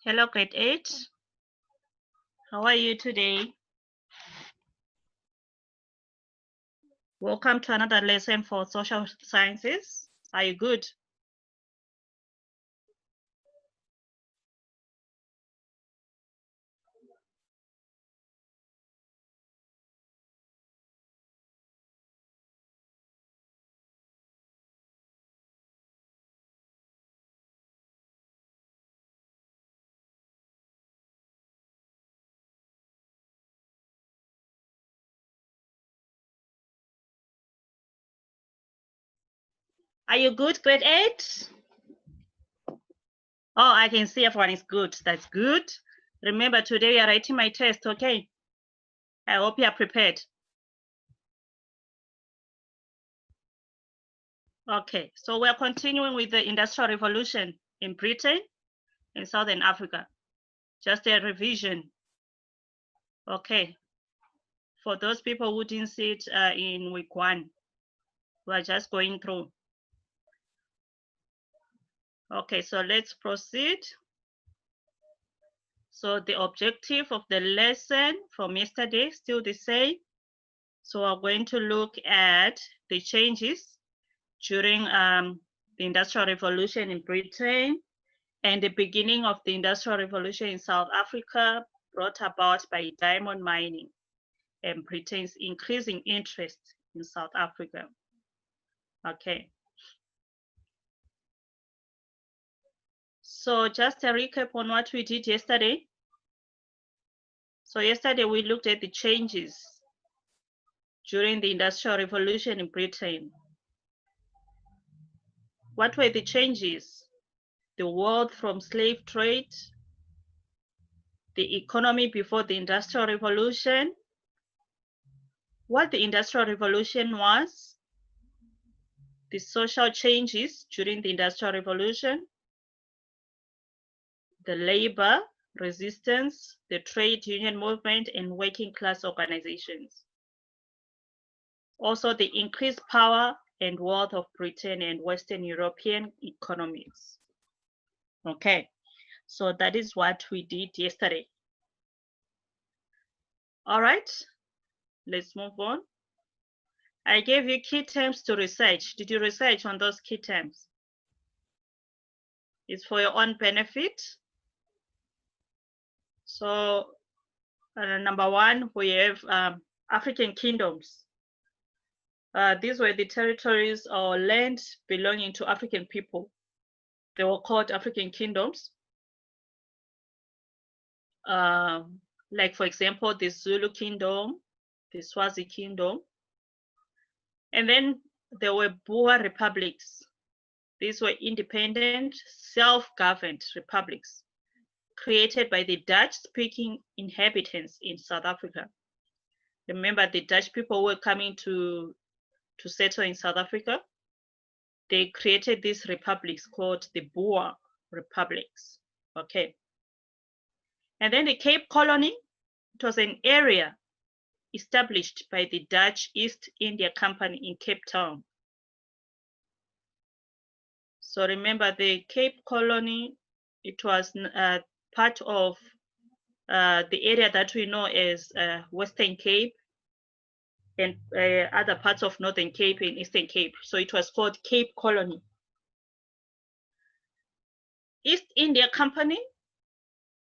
Hello, grade 8. How are you today? Welcome to another lesson for social sciences. Are you good? Are you good, grade 8? Oh, I can see everyone is good. That's good. Remember, today we are writing my test, okay? I hope you are prepared. Okay, so we're continuing with the Industrial Revolution in Britain and Southern Africa. Just a revision. Okay, for those people who didn't see it in week 1, we're just going through. Okay, so let's proceed. So the objective of the lesson from yesterday still the same. So we're going to look at the changes during the Industrial Revolution in Britain and the beginning of the Industrial Revolution in South Africa, brought about by diamond mining and Britain's increasing interest in South Africa. Okay. So just a recap on what we did yesterday. So yesterday we looked at the changes during the Industrial Revolution in Britain. What were the changes? The world from slave trade, the economy before the Industrial Revolution, what the Industrial Revolution was, the social changes during the Industrial Revolution, the labor resistance, the trade union movement, and working class organizations. Also, the increased power and wealth of Britain and Western European economies. Okay, so that is what we did yesterday. All right, let's move on. I gave you key terms to research. Did you research on those key terms? It's for your own benefit. So number 1, we have African kingdoms. These were the territories or land belonging to African people. They were called African kingdoms. Like, for example, the Zulu kingdom, the Swazi kingdom. And then there were Boer republics. These were independent, self-governed republics created by the Dutch-speaking inhabitants in South Africa. Remember, the Dutch people were coming to settle in South Africa. They created these republics called the Boer republics. Okay. And then the Cape Colony, it was an area established by the Dutch East India Company in Cape Town. So remember, the Cape Colony, it was part of the area that we know as Western Cape and other parts of Northern Cape and Eastern Cape. So it was called Cape Colony. East India Company,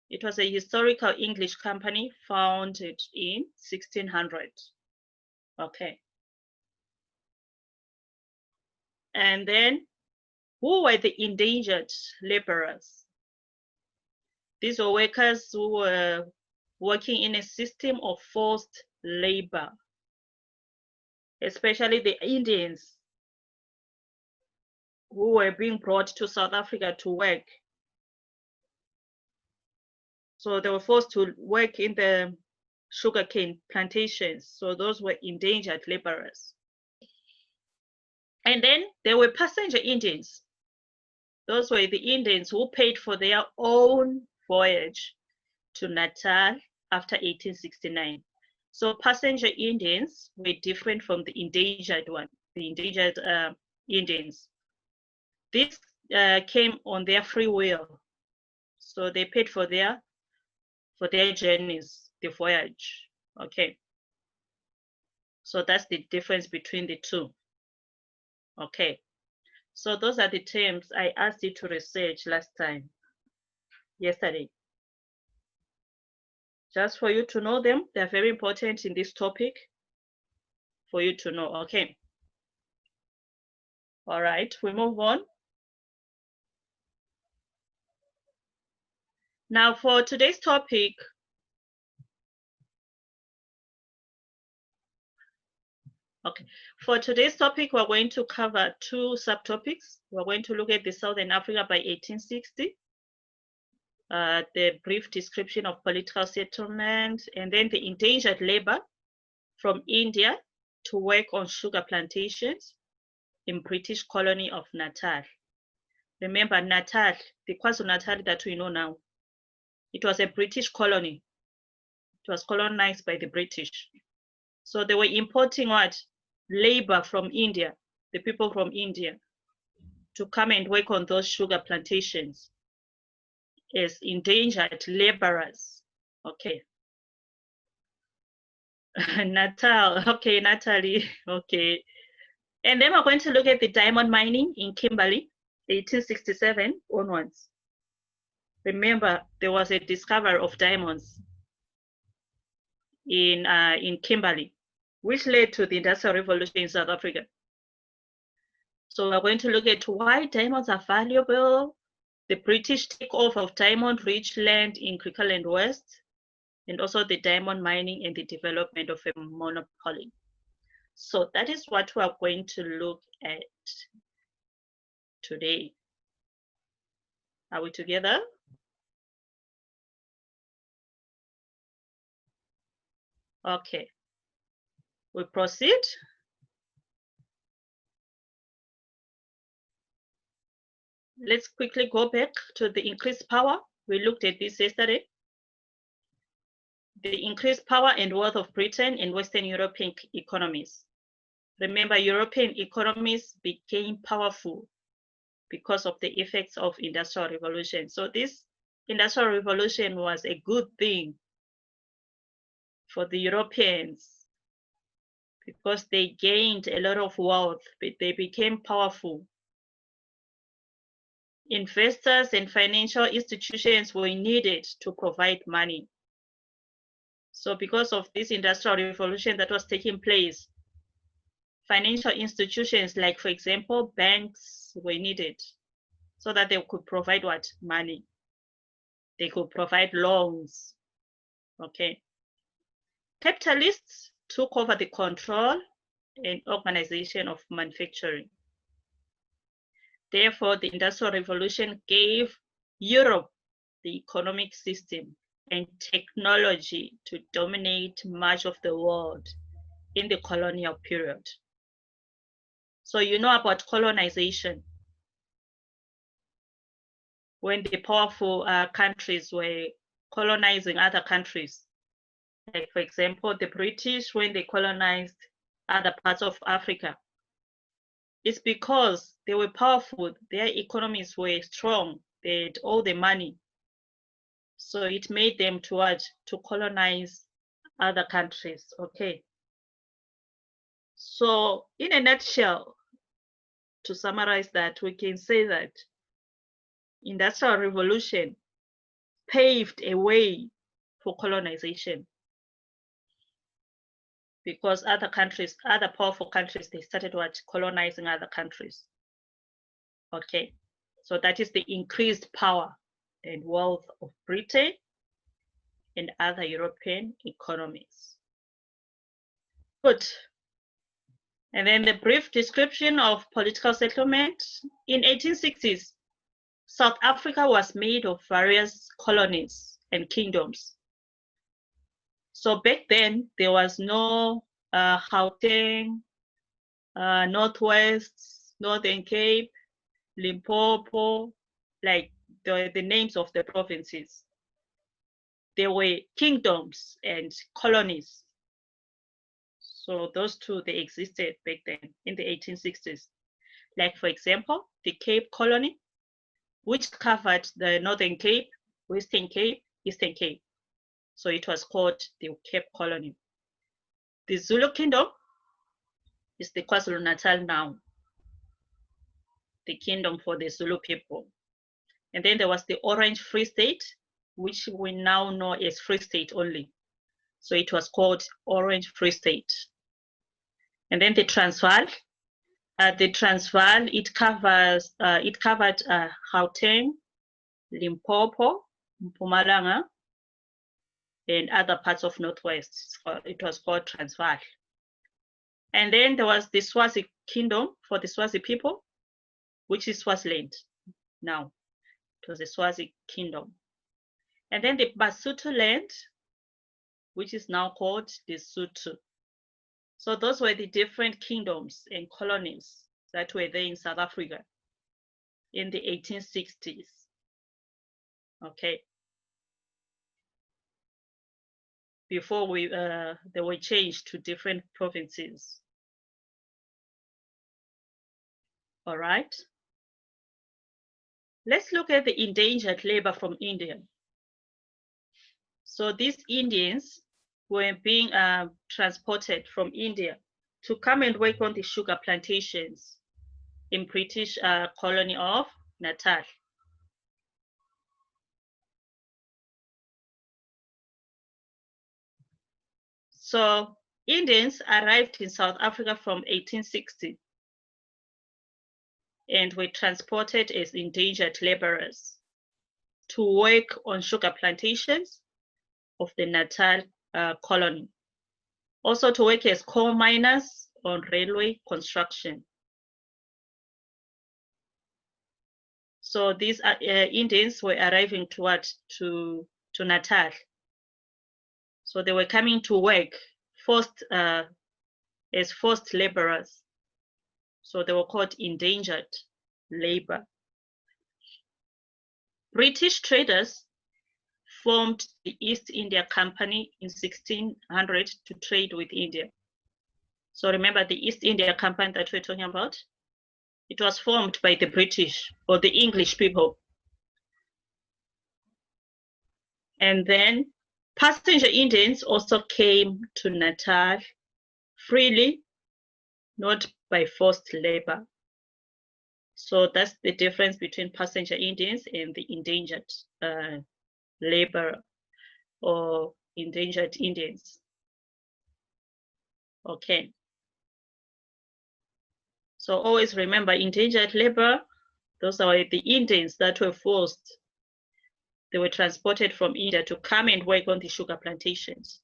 it was a historical English company founded in 1600. Okay. And then, who were the endangered laborers? These were workers who were working in a system of forced labor, especially the Indians who were being brought to South Africa to work. So they were forced to work in the sugarcane plantations. So those were endangered laborers. And then there were passenger Indians. Those were the Indians who paid for their own voyage to Natal after 1869. So passenger Indians were different from the endangered one, the endangered Indians. This came on their free will. So they paid for their journeys, the voyage. Okay. So that's the difference between the two. Okay. So those are the terms I asked you to research yesterday. Just for you to know them, they're very important in this topic for you to know. Okay. All right, we move on. Now for today's topic, we're going to cover two subtopics. We're going to look at the Southern Africa by 1860, the brief description of political settlement, and then the endangered labor from India to work on sugar plantations in British colony of Natal. Remember Natal, the KwaZulu-Natal that we know now, it was a British colony. It was colonized by the British. So they were importing what? Labor from India, the people from India, to come and work on those sugar plantations as endangered laborers. Okay. Natal, okay, Natalie, okay. And then we're going to look at the diamond mining in Kimberley, 1867 onwards. Remember, there was a discovery of diamonds in Kimberley, which led to the Industrial Revolution in South Africa. So we're going to look at why diamonds are valuable, the British takeover of diamond-rich land in Crickleland West, and also the diamond mining and the development of a monopoly. So that is what we are going to look at today. Are we together? Okay. We proceed. Let's quickly go back to the increased power. We looked at this yesterday. The increased power and wealth of Britain and Western European economies. Remember, European economies became powerful because of the effects of Industrial Revolution. So this Industrial Revolution was a good thing for the Europeans because they gained a lot of wealth, but they became powerful. Investors and financial institutions were needed to provide money. So because of this Industrial Revolution that was taking place, financial institutions like, for example, banks were needed so that they could provide what? Money. They could provide loans. Okay. Capitalists took over the control and organization of manufacturing. Therefore, the Industrial Revolution gave Europe the economic system and technology to dominate much of the world in the colonial period. So you know about colonization. When the powerful countries were colonizing other countries. Like, for example, the British, when they colonized other parts of Africa, it's because they were powerful, their economies were strong, they had all the money. So it made them to colonize other countries, okay? So in a nutshell, to summarize that, we can say that Industrial Revolution paved a way for colonization because other countries, other powerful countries, they started colonizing other countries. Okay, so that is the increased power and wealth of Britain and other European economies. Good. And then the brief description of political settlement. In 1860s, South Africa was made of various colonies and kingdoms. So back then, there was no Gauteng, Northwest, Northern Cape, Limpopo, like the names of the provinces. There were kingdoms and colonies. So those two, they existed back then in the 1860s. Like, for example, the Cape Colony, which covered the Northern Cape Western Cape, Eastern Cape. So it was called the Cape Colony. The Zulu Kingdom is the KwaZulu-Natal now, the kingdom for the Zulu people. And then there was the Orange Free State, which we now know as Free State only. So it was called Orange Free State. And then the Transvaal. It covered Gauteng, Limpopo, Mpumalanga, and other parts of Northwest. It was called Transvaal. And then there was the Swazi Kingdom for the Swazi people, which is Swaziland now. It was the Swazi Kingdom. And then the Basotho land, which is now called the Sotho. So those were the different kingdoms and colonies that were there in South Africa in the 1860s. Okay. Before they were changed to different provinces. All right. Let's look at the endangered labor from India. So these Indians were being transported from India to come and work on the sugar plantations in British colony of Natal. So Indians arrived in South Africa from 1860 and were transported as endangered laborers to work on sugar plantations of the Natal colony. Also to work as coal miners on railway construction. So these Indians were arriving to Natal. So they were coming to work as forced laborers. So they were called endangered labor. British traders formed the East India Company in 1600 to trade with India. So remember the East India Company that we're talking about? It was formed by the British or the English people. And then passenger Indians also came to Natal freely, not by forced labor. So that's the difference between passenger Indians and the endangered labor or endangered Indians. Okay. So always remember endangered labor, those are the Indians that were forced. They were transported from India to come and work on the sugar plantations.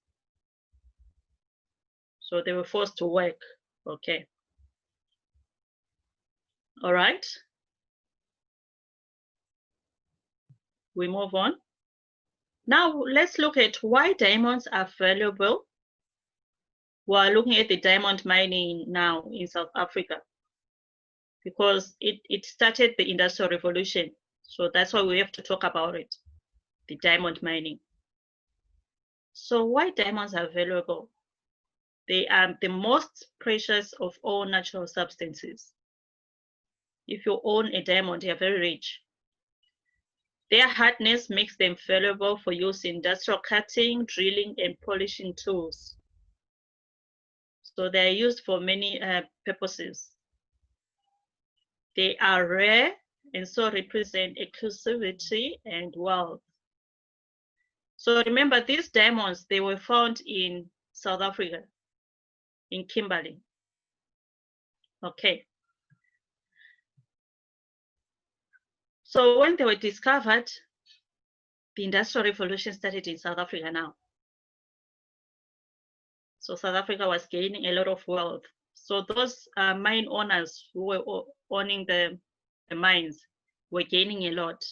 So they were forced to work, okay. All right. We move on. Now let's look at why diamonds are valuable. We're looking at the diamond mining now in South Africa because it started the Industrial Revolution. So that's why we have to talk about it, the diamond mining. So why diamonds are valuable? They are the most precious of all natural substances. If you own a diamond, you're very rich. Their hardness makes them valuable for use in industrial cutting, drilling, and polishing tools. So they're used for many purposes. They are rare and so represent exclusivity and wealth. So remember, these diamonds, they were found in South Africa, in Kimberley. Okay. So when they were discovered, the Industrial Revolution started in South Africa now. So South Africa was gaining a lot of wealth. So those mine owners who were owning the mines were gaining a lot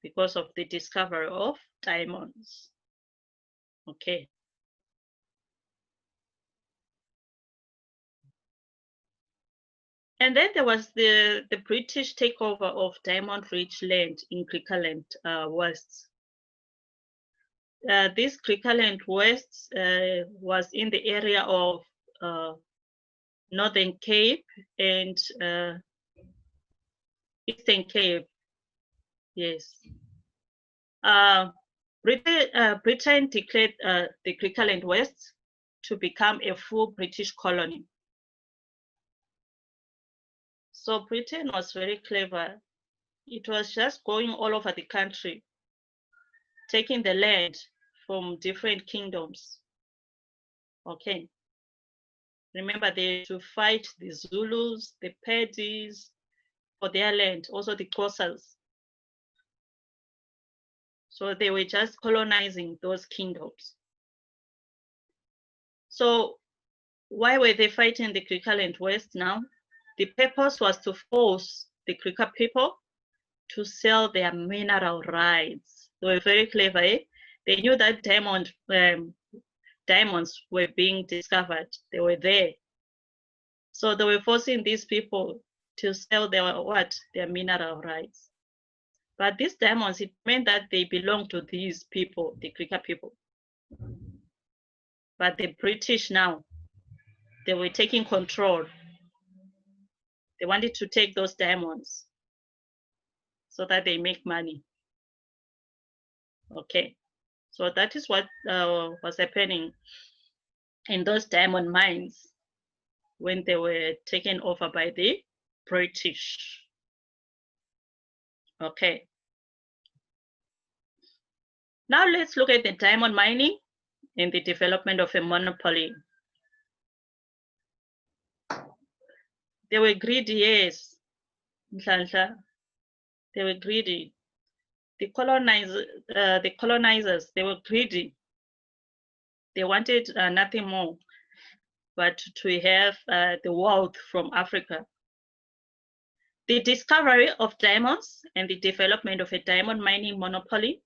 because of the discovery of diamonds. Okay. And then there was the British takeover of diamond-rich land in Griqualand West. This Griqualand West was in the area of Northern Cape and Eastern Cape. Yes. Britain declared the Griqualand West to become a full British colony. So Britain was very clever. It was just going all over the country, taking the land from different kingdoms. Okay. Remember, they had to fight the Zulus, the Pedis for their land, also the Xhosas. So they were just colonizing those kingdoms. So why were they fighting the Griqualand West now? The purpose was to force the Griqua people to sell their mineral rights. They were very clever. Eh? They knew that diamonds were being discovered. They were there. So they were forcing these people to sell their mineral rights. But these diamonds, it meant that they belonged to these people, the Griqua people. But the British now, they were taking control. They wanted to take those diamonds so that they make money. Okay, so that is what was happening in those diamond mines when they were taken over by the British. Okay. Now let's look at the diamond mining and the development of a monopoly. They were greedy, yes. They were greedy. The colonizers, they were greedy. They wanted nothing more but to have the wealth from Africa. The discovery of diamonds and the development of a diamond mining monopoly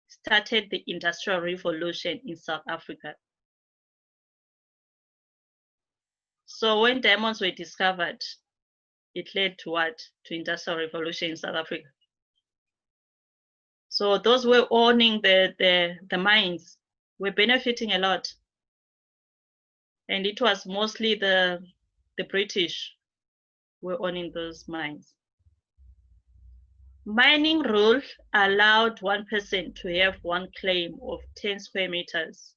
started the Industrial Revolution in South Africa. So when diamonds were discovered, it led to what? To Industrial Revolution in South Africa. So those who were owning the mines were benefiting a lot. And it was mostly the British who were owning those mines. Mining rule allowed one person to have one claim of 10 square meters.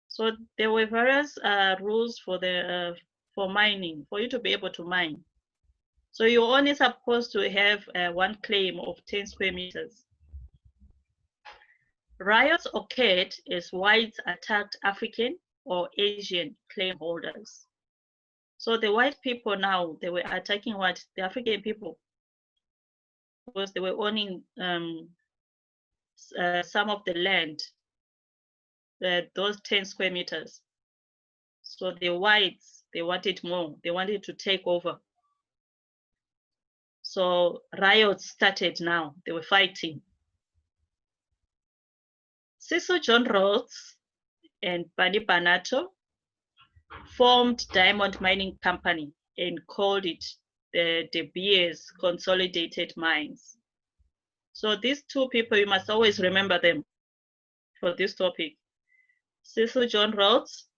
So there were various rules for mining, for you to be able to mine. So you're only supposed to have one claim of 10 square meters. Riots occurred as whites attacked African or Asian claim holders. So the white people now, they were attacking what? The African people, because they were owning some of the land, those 10 square meters. So the whites, they wanted more. They wanted to take over. So riots started now. They were fighting. Cecil John Rhodes and Bani Banato formed Diamond Mining Company and called it the De Beers Consolidated Mines. So these two people, you must always remember them for this topic. Cecil John Rhodes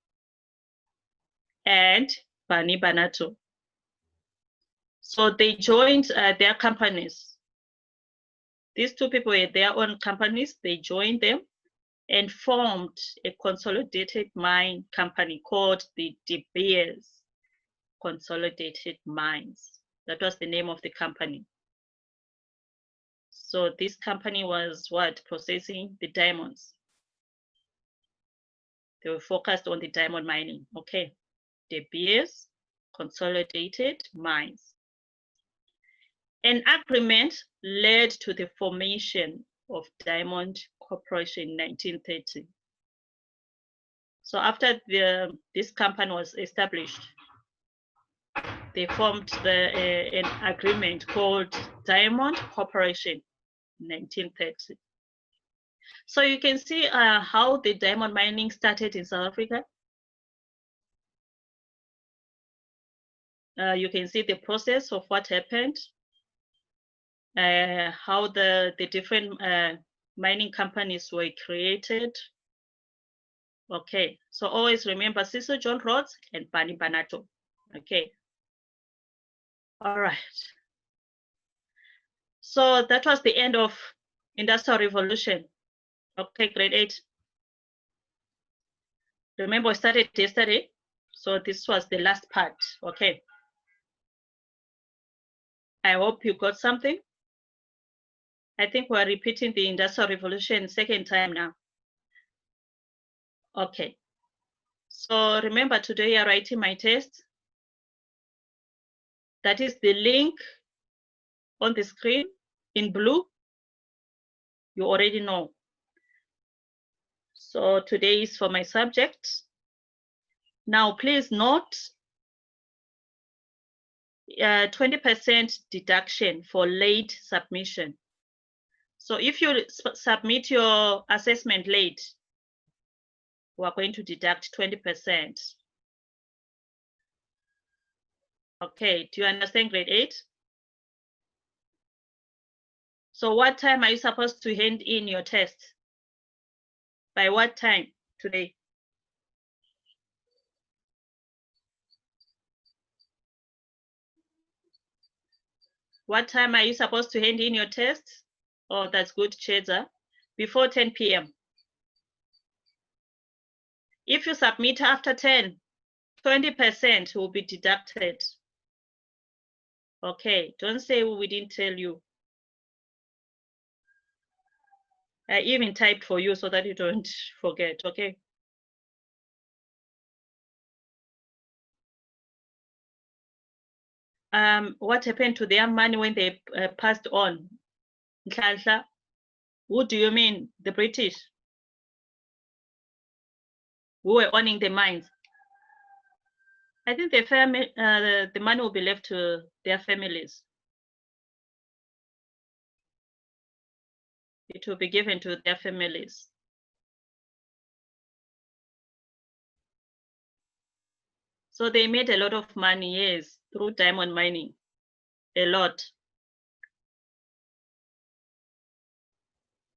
and Bani Banato. So they joined their companies. These two people had their own companies. They joined them and formed a consolidated mine company called the De Beers Consolidated Mines. That was the name of the company. So this company was what? Processing the diamonds. They were focused on the diamond mining. Okay. De Beers Consolidated Mines. An agreement led to the formation of Diamond Corporation in 1930. So after this company was established, they formed an agreement called Diamond Corporation in 1930. So you can see how the diamond mining started in South Africa. You can see the process of what happened, how the different mining companies were created. Okay, so always remember Cecil John Rhodes and Bani Banato. Okay. All right. So that was the end of Industrial Revolution. Okay, grade 8. Remember, I started yesterday, so this was the last part. Okay. I hope you got something. I think we're repeating the Industrial Revolution second time now. Okay. So remember, today you're writing my test. That is the link on the screen in blue. You already know. So today is for my subject. Now, please note 20% deduction for late submission. So if you submit your assessment late, we are going to deduct 20%. Okay, do you understand grade 8? So what time are you supposed to hand in your test? By what time today? What time are you supposed to hand in your test? Oh, that's good, Cheza. Before 10 p.m. If you submit after 10, 20% will be deducted. Okay, don't say we didn't tell you. I even typed for you so that you don't forget, okay? What happened to their money when they passed on? Who do you mean? The British? Who were owning the mines? I think the money will be left to their families. It will be given to their families. So they made a lot of money, yes, through diamond mining, a lot.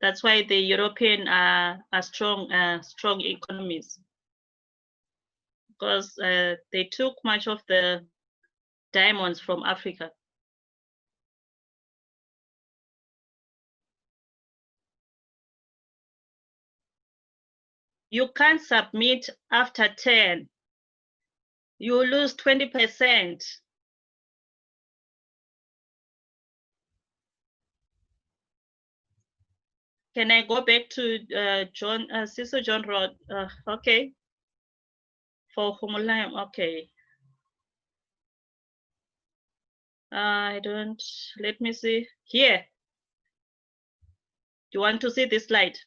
That's why the European are strong economies, because they took much of the diamonds from Africa. You can't submit after 10. You lose 20%. Can I go back to Siso John Rod? Okay. For Humulayam, okay. I don't, let me see. Here. Do you want to see this slide?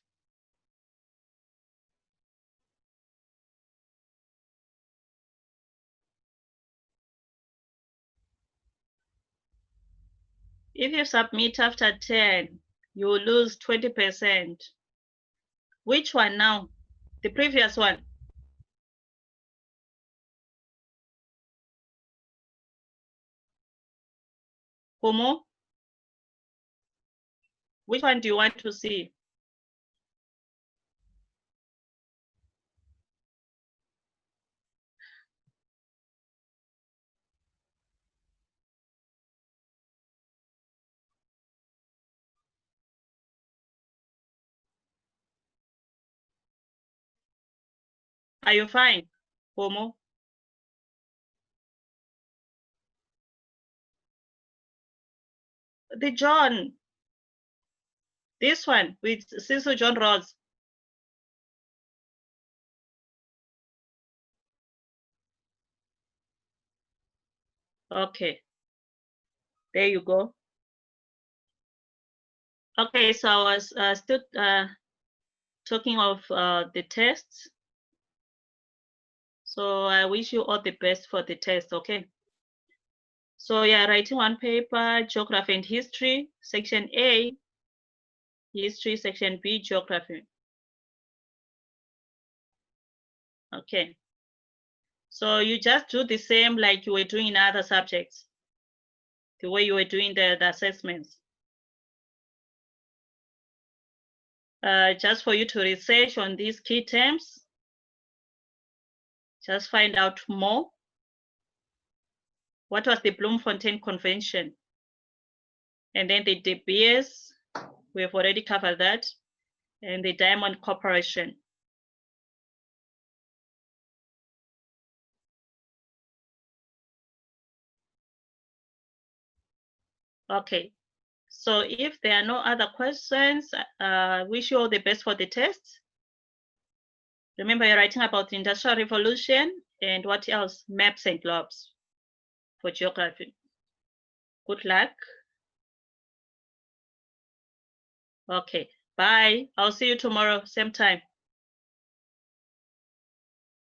If you submit after 10, you lose 20%. Which one now? The previous one? Homo? Which one do you want to see? Are you fine, Homo? The John. This one with Siso John Rods. Okay. There you go. Okay, so I was still talking of the tests. So I wish you all the best for the test, okay? So yeah, writing one paper, Geography and History, Section A, History, Section B, Geography. Okay. So you just do the same like you were doing in other subjects, the way you were doing the assessments. Just for you to research on these key terms, just find out more. What was the Bloemfontein Convention? And then the De Beers we have already covered that, and the Diamond Corporation. Okay, so if there are no other questions, wish you all the best for the test. Remember, you're writing about the Industrial Revolution and what else? Maps and globes for geography. Good luck. Okay, bye. I'll see you tomorrow, same time.